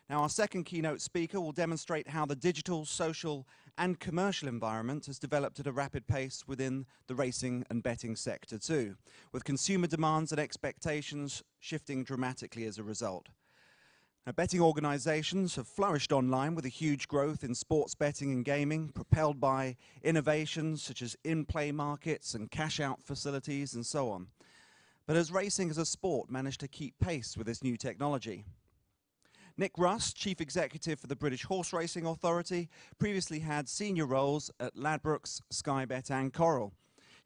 Now, our second keynote speaker will demonstrate how the digital, social, and commercial environment has developed at a rapid pace within the racing and betting sector too, with consumer demands and expectations shifting dramatically as a result. Now, betting organizations have flourished online with a huge growth in sports betting and gaming, propelled by innovations such as in-play markets and cash-out facilities and so on. But has racing as a sport managed to keep pace with this new technology? Nick Rust, Chief Executive for the British Horseracing Authority, previously had senior roles at Ladbrokes, Sky Bet and Coral.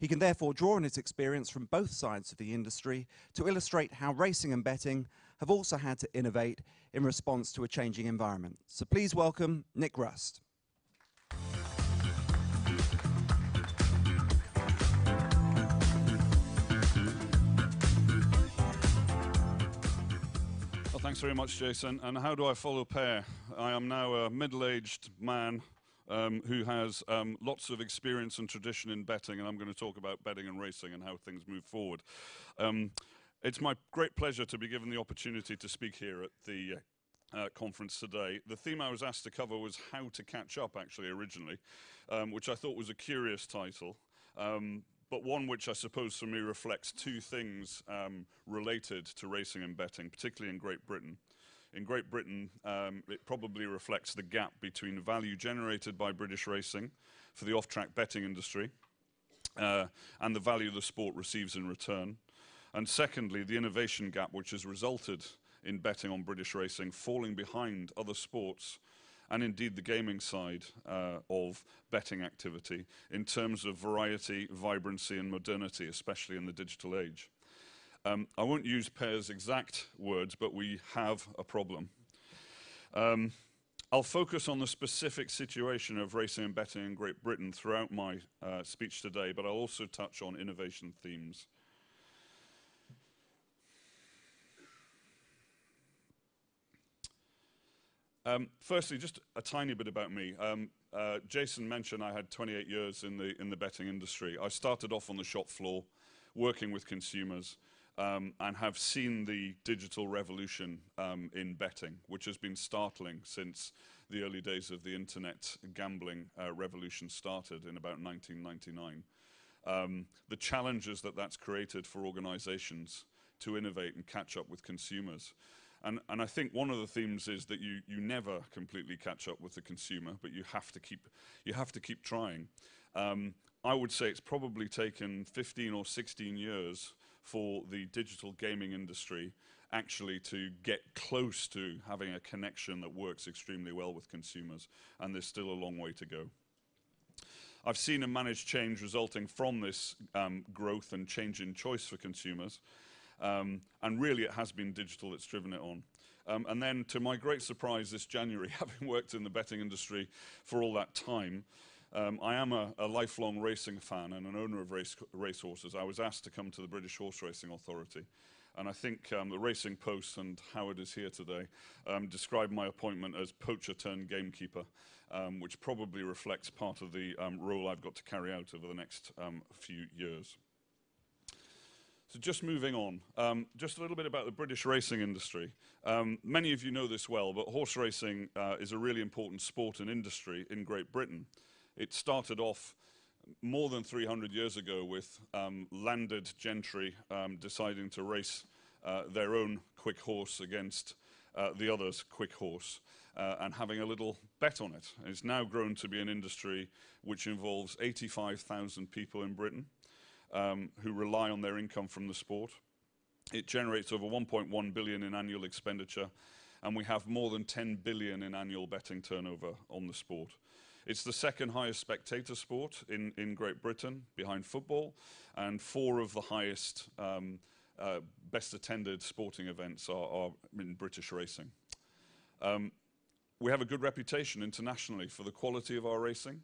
He can therefore draw on his experience from both sides of the industry to illustrate how racing and betting have also had to innovate in response to a changing environment. So please welcome Nick Rust. Well, thanks very much, Jason. And how do I follow pair? I am now a middle-aged man who has lots of experience and tradition in betting, and I'm going to talk about betting and racing and how things move forward. It's my great pleasure to be given the opportunity to speak here at the conference today. The theme I was asked to cover was how to catch up, actually, originally, which I thought was a curious title, but one which I suppose for me reflects two things related to racing and betting, particularly in Great Britain. In Great Britain, it probably reflects the gap between value generated by British racing for the off-track betting industry and the value the sport receives in return. And secondly, the innovation gap which has resulted in betting on British racing falling behind other sports and indeed the gaming side of betting activity in terms of variety, vibrancy and modernity, especially in the digital age. I won't use Per's exact words, but we have a problem. I'll focus on the specific situation of racing and betting in Great Britain throughout my speech today, but I'll also touch on innovation themes. Firstly, just a tiny bit about me. Jason mentioned I had 28 years in the betting industry. I started off on the shop floor, working with consumers, and have seen the digital revolution in betting, which has been startling since the early days of the internet gambling revolution started in about 1999. The challenges that that's created for organizations to innovate and catch up with consumers. And I think one of the themes is that you never completely catch up with the consumer, but you have to keep trying. I would say it's probably taken 15 or 16 years for the digital gaming industry actually to get close to having a connection that works extremely well with consumers, and there's still a long way to go. I've seen and managed change resulting from this growth and change in choice for consumers. And really it has been digital that's driven it on. And then to my great surprise this January, having worked in the betting industry for all that time, I am a lifelong racing fan and an owner of racehorses. I was asked to come to the British Horseracing Authority. And I think the Racing Post and Howard is here today described my appointment as poacher turned gamekeeper, which probably reflects part of the role I've got to carry out over the next few years. So just moving on, just a little bit about the British racing industry. Many of you know this well, but horse racing is a really important sport and industry in Great Britain. It started off more than 300 years ago with landed gentry deciding to race their own quick horse against the other's quick horse and having a little bet on it. It's now grown to be an industry which involves 85,000 people in Britain. Who rely on their income from the sport. It generates over 1.1 billion in annual expenditure, and we have more than 10 billion in annual betting turnover on the sport. It's the second highest spectator sport in Great Britain, behind football, and 4 of the highest best attended sporting events are in British racing. We have a good reputation internationally for the quality of our racing.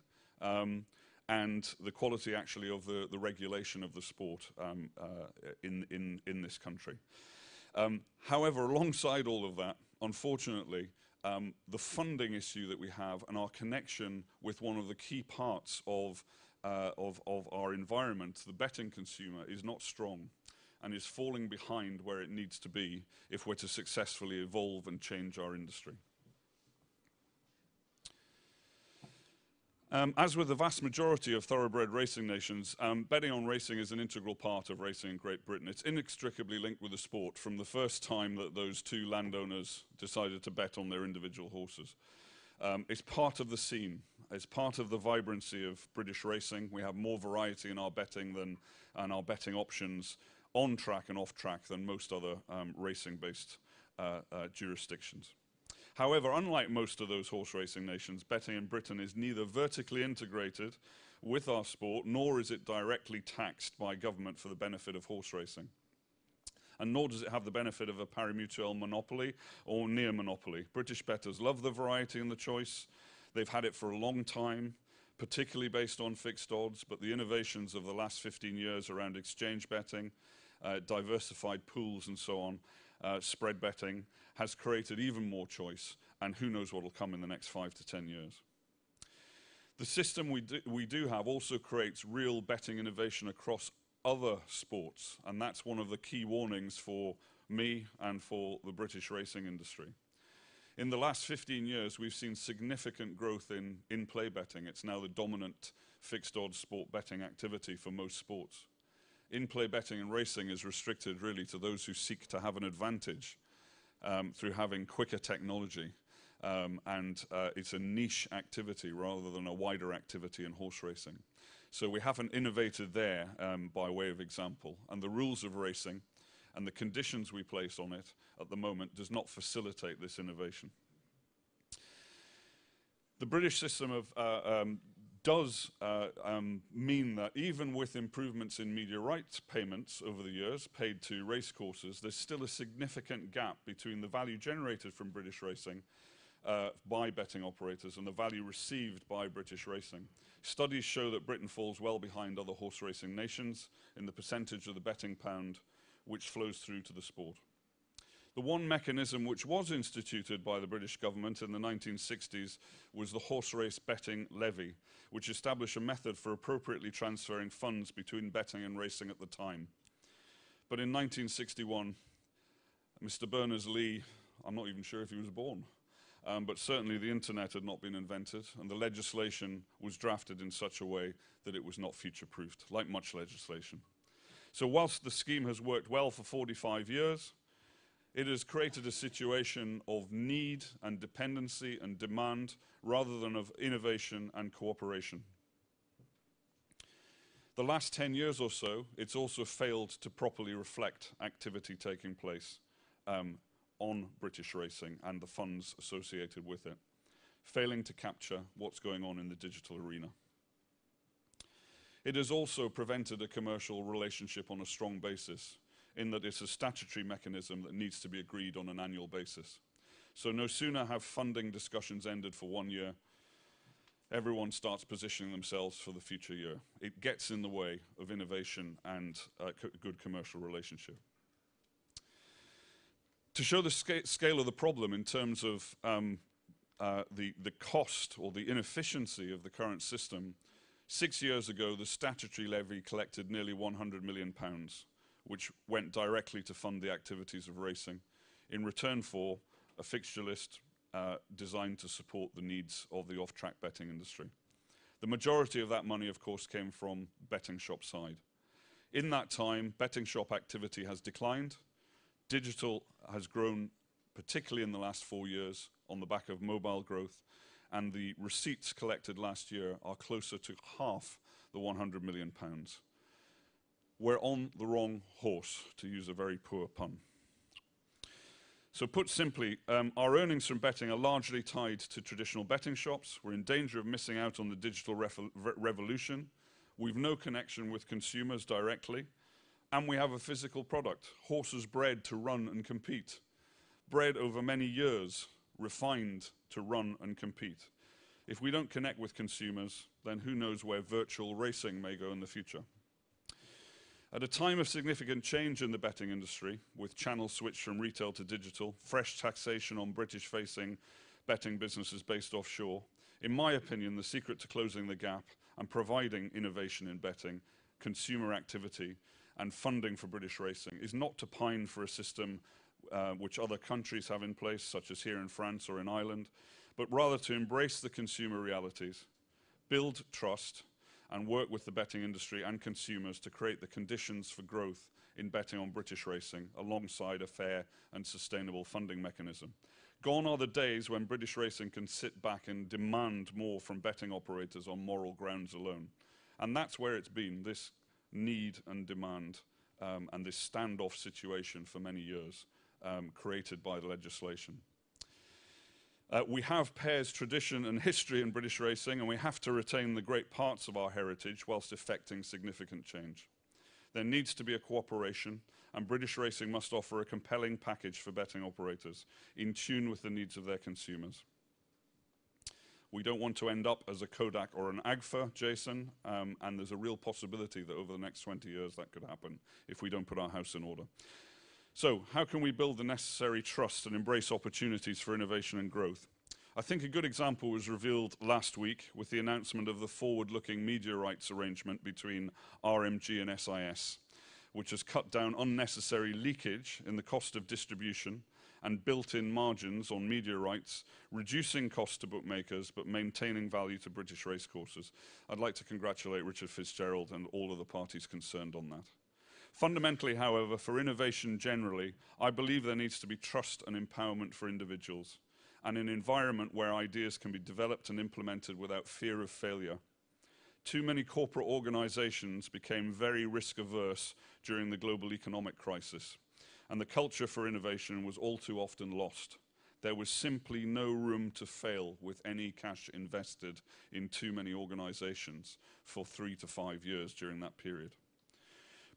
And the quality actually of the regulation of the sport in this country. However, alongside all of that, unfortunately, the funding issue that we have and our connection with one of the key parts of our environment, the betting consumer, is not strong and is falling behind where it needs to be if we're to successfully evolve and change our industry. As with the vast majority of thoroughbred racing nations, betting on racing is an integral part of racing in Great Britain. It's inextricably linked with the sport from the first time that those two landowners decided to bet on their individual horses. It's part of the scene. It's part of the vibrancy of British racing. We have more variety in our betting and our betting options on track and off track than most other racing-based jurisdictions. However, unlike most of those horse racing nations, betting in Britain is neither vertically integrated with our sport, nor is it directly taxed by government for the benefit of horse racing. And nor does it have the benefit of a pari-mutuel monopoly or near monopoly. British bettors love the variety and the choice. They've had it for a long time, particularly based on fixed odds, but the innovations of the last 15 years around exchange betting, diversified pools and so on, spread betting, has created even more choice, and who knows what will come in the next 5 to 10 years. The system we do have also creates real betting innovation across other sports, and that's one of the key warnings for me and for the British racing industry. In the last 15 years, we've seen significant growth in in-play betting. It's now the dominant fixed odds sport betting activity for most sports. In-play betting and racing is restricted really to those who seek to have an advantage through having quicker technology, and it's a niche activity rather than a wider activity in horse racing. So we haven't innovated there by way of example, and the rules of racing and the conditions we place on it at the moment does not facilitate this innovation. The British system does mean that even with improvements in media rights payments over the years paid to racecourses, there's still a significant gap between the value generated from British racing by betting operators and the value received by British racing. Studies show that Britain falls well behind other horse racing nations in the percentage of the betting pound which flows through to the sport. The one mechanism which was instituted by the British government in the 1960s was the horse race betting levy, which established a method for appropriately transferring funds between betting and racing at the time. But in 1961, Mr. Berners-Lee, I'm not even sure if he was born, but certainly the internet had not been invented, and the legislation was drafted in such a way that it was not future-proofed, like much legislation. So whilst the scheme has worked well for 45 years, it has created a situation of need and dependency and demand rather than of innovation and cooperation. The last 10 years or so, it's also failed to properly reflect activity taking place on British racing and the funds associated with it, failing to capture what's going on in the digital arena. It has also prevented a commercial relationship on a strong basis, in that it's a statutory mechanism that needs to be agreed on an annual basis. So no sooner have funding discussions ended for 1 year, everyone starts positioning themselves for the future year. It gets in the way of innovation and a good commercial relationship. To show the scale of the problem in terms of the cost or the inefficiency of the current system, 6 years ago the statutory levy collected nearly £100 million, which went directly to fund the activities of racing, in return for a fixture list designed to support the needs of the off-track betting industry. The majority of that money, of course, came from betting shop side. In that time, betting shop activity has declined. Digital has grown, particularly in the last 4 years, on the back of mobile growth, and the receipts collected last year are closer to half the £100 million. We're on the wrong horse, to use a very poor pun. So put simply, our earnings from betting are largely tied to traditional betting shops. We're in danger of missing out on the digital revolution. We've no connection with consumers directly. And we have a physical product, horses bred to run and compete, bred over many years, refined to run and compete. If we don't connect with consumers, then who knows where virtual racing may go in the future. At a time of significant change in the betting industry, with channels switched from retail to digital, fresh taxation on British-facing betting businesses based offshore, in my opinion, the secret to closing the gap and providing innovation in betting, consumer activity, and funding for British racing is not to pine for a system which other countries have in place, such as here in France or in Ireland, but rather to embrace the consumer realities, build trust, and work with the betting industry and consumers to create the conditions for growth in betting on British racing, alongside a fair and sustainable funding mechanism. Gone are the days when British racing can sit back and demand more from betting operators on moral grounds alone. And that's where it's been, this need and demand, and this standoff situation for many years, created by the legislation. We have pairs tradition and history in British racing, and we have to retain the great parts of our heritage whilst effecting significant change. There needs to be a cooperation, and British racing must offer a compelling package for betting operators, in tune with the needs of their consumers. We don't want to end up as a Kodak or an AGFA, Jason, and there's a real possibility that over the next 20 years that could happen if we don't put our house in order. So, how can we build the necessary trust and embrace opportunities for innovation and growth? I think a good example was revealed last week with the announcement of the forward-looking media rights arrangement between RMG and SIS, which has cut down unnecessary leakage in the cost of distribution and built-in margins on media rights, reducing costs to bookmakers but maintaining value to British racecourses. I'd like to congratulate Richard Fitzgerald and all of the parties concerned on that. Fundamentally, however, for innovation generally, I believe there needs to be trust and empowerment for individuals, and an environment where ideas can be developed and implemented without fear of failure. Too many corporate organizations became very risk-averse during the global economic crisis, and the culture for innovation was all too often lost. There was simply no room to fail with any cash invested in too many organizations for 3 to 5 years during that period.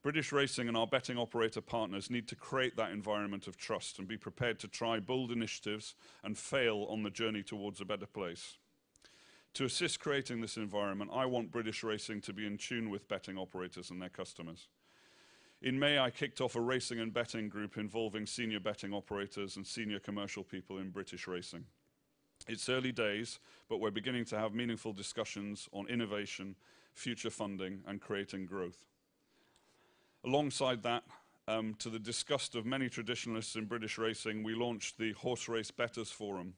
British racing and our betting operator partners need to create that environment of trust and be prepared to try bold initiatives and fail on the journey towards a better place. To assist creating this environment, I want British racing to be in tune with betting operators and their customers. In May, I kicked off a racing and betting group involving senior betting operators and senior commercial people in British racing. It's early days, but we're beginning to have meaningful discussions on innovation, future funding, and creating growth. Alongside that, to the disgust of many traditionalists in British racing, we launched the Horse Race Betters Forum.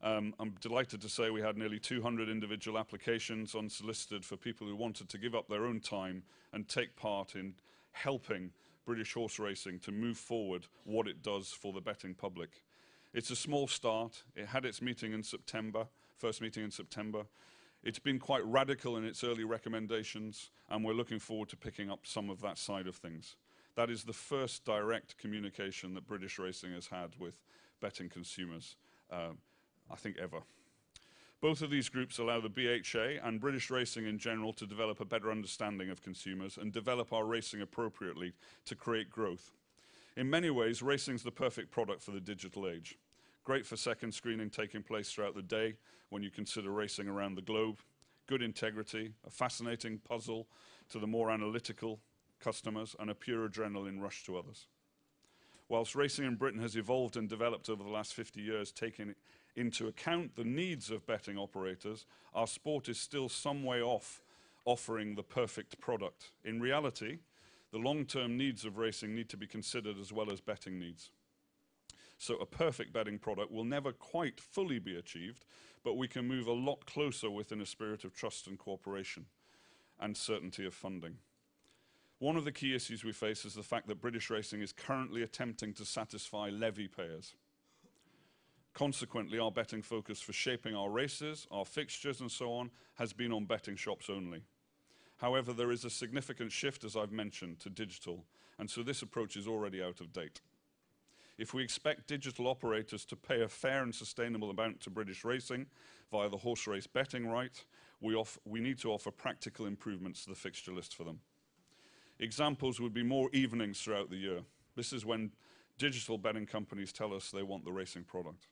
I'm delighted to say we had nearly 200 individual applications unsolicited for people who wanted to give up their own time and take part in helping British horse racing to move forward what it does for the betting public. It's a small start. It had its meeting in September, first meeting in September. It's been quite radical in its early recommendations, and we're looking forward to picking up some of that side of things. That is the first direct communication that British racing has had with betting consumers, I think ever. Both of these groups allow the BHA and British racing in general to develop a better understanding of consumers and develop our racing appropriately to create growth. In many ways, racing's the perfect product for the digital age. Great for second screening taking place throughout the day when you consider racing around the globe. Good integrity, a fascinating puzzle to the more analytical customers, and a pure adrenaline rush to others. Whilst racing in Britain has evolved and developed over the last 50 years, taking into account the needs of betting operators, our sport is still some way off offering the perfect product. In reality, the long-term needs of racing need to be considered as well as betting needs. So a perfect betting product will never quite fully be achieved, but we can move a lot closer within a spirit of trust and cooperation and certainty of funding. One of the key issues we face is the fact that British racing is currently attempting to satisfy levy payers. Consequently, our betting focus for shaping our races, our fixtures and so on has been on betting shops only. However, there is a significant shift, as I've mentioned, to digital, and so this approach is already out of date. If we expect digital operators to pay a fair and sustainable amount to British racing via the horse race betting right, we need to offer practical improvements to the fixture list for them. Examples would be more evenings throughout the year. This is when digital betting companies tell us they want the racing product.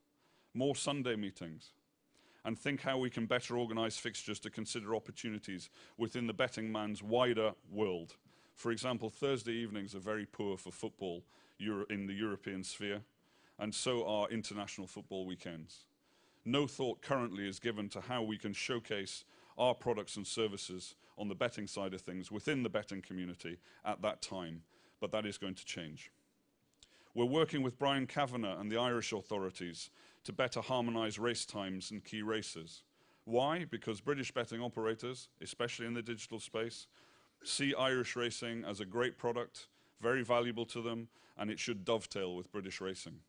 More Sunday meetings. And think how we can better organise fixtures to consider opportunities within the betting man's wider world. For example, Thursday evenings are very poor for football in the European sphere, and so are international football weekends. No thought currently is given to how we can showcase our products and services on the betting side of things within the betting community at that time, but that is going to change. We're working with Brian Kavanagh and the Irish authorities to better harmonise race times and key races. Why? Because British betting operators, especially in the digital space, see Irish racing as a great product, very valuable to them, and it should dovetail with British racing.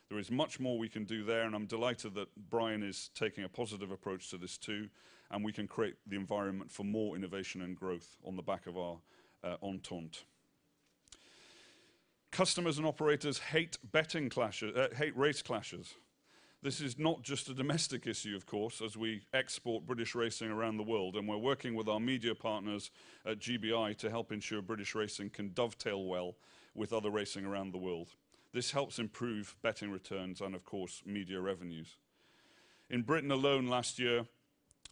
There is much more we can do there, and I'm delighted that Brian is taking a positive approach to this too, and we can create the environment for more innovation and growth on the back of our entente. Customers and operators hate betting clashes, hate race clashes. This is not just a domestic issue, of course, as we export British racing around the world, and we're working with our media partners at GBI to help ensure British racing can dovetail well with other racing around the world. This helps improve betting returns and, of course, media revenues. In Britain alone last year,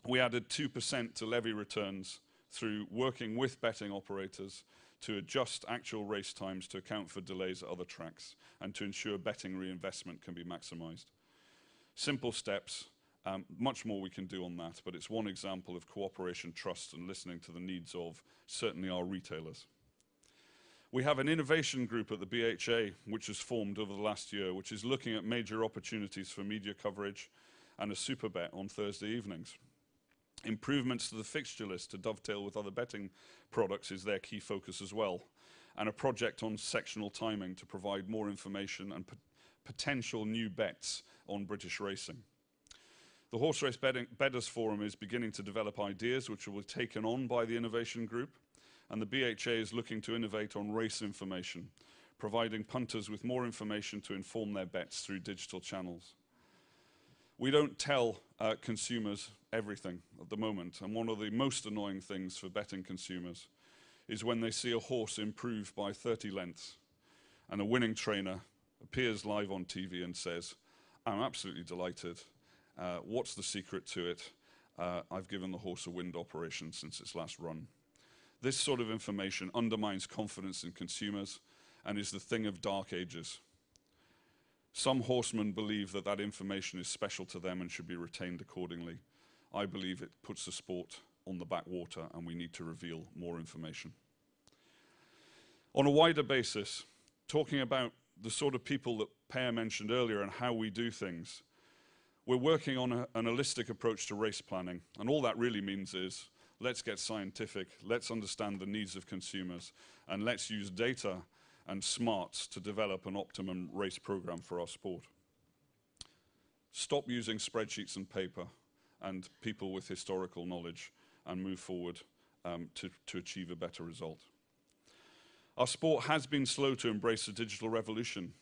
we added 2% to levy returns through working with betting operators to adjust actual race times to account for delays at other tracks and to ensure betting reinvestment can be maximised. Simple steps, much more we can do on that, but it's one example of cooperation, trust, and listening to the needs of certainly our retailers. We have an innovation group at the BHA, which has formed over the last year, which is looking at major opportunities for media coverage and a super bet on Thursday evenings. Improvements to the fixture list to dovetail with other betting products is their key focus as well, and a project on sectional timing to provide more information and potential new bets on British racing. The Horse Race Bettors Forum is beginning to develop ideas which will be taken on by the innovation group, and the BHA is looking to innovate on race information, providing punters with more information to inform their bets through digital channels. We don't tell consumers everything at the moment, and one of the most annoying things for betting consumers is when they see a horse improve by 30 lengths and a winning trainer appears live on TV and says, "I'm absolutely delighted. What's the secret to it? I've given the horse a wind operation since its last run." This sort of information undermines confidence in consumers and is the thing of dark ages. Some horsemen believe that that information is special to them and should be retained accordingly. I believe it puts the sport on the backwater and we need to reveal more information. On a wider basis, talking about the sort of people that Per mentioned earlier and how we do things, we're working on an holistic approach to race planning, and all that really means is let's get scientific, let's understand the needs of consumers, and let's use data and smarts to develop an optimum race program for our sport. Stop using spreadsheets and paper and people with historical knowledge and move forward to achieve a better result. Our sport has been slow to embrace the digital revolution.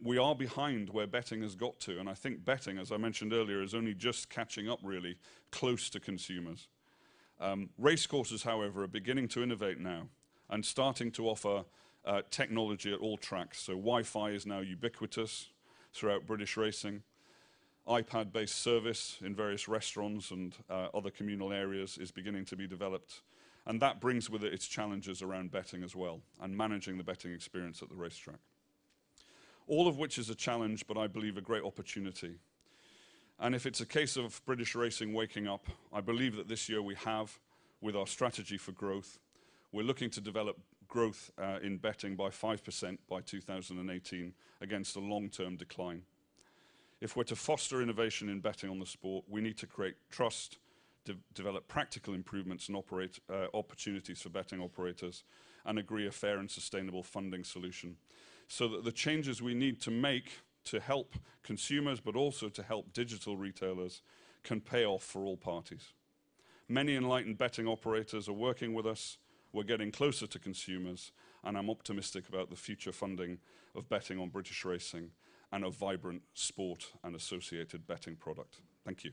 We are behind where betting has got to, and I think betting, as I mentioned earlier, is only just catching up really close to consumers. Racecourses, however, are beginning to innovate now and starting to offer technology at all tracks. So Wi-Fi is now ubiquitous throughout British racing. iPad-based service in various restaurants and other communal areas is beginning to be developed. And that brings with it its challenges around betting as well and managing the betting experience at the racetrack. All of which is a challenge, but I believe a great opportunity. And if it's a case of British racing waking up, I believe that this year we have, with our strategy for growth, we're looking to develop growth in betting by 5% by 2018 against a long-term decline. If we're to foster innovation in betting on the sport, we need to create trust, develop practical improvements and opportunities for betting operators, and agree a fair and sustainable funding solution, so that the changes we need to make to help consumers, but also to help digital retailers, can pay off for all parties. Many enlightened betting operators are working with us. We're getting closer to consumers, and I'm optimistic about the future funding of betting on British racing and a vibrant sport and associated betting product. Thank you.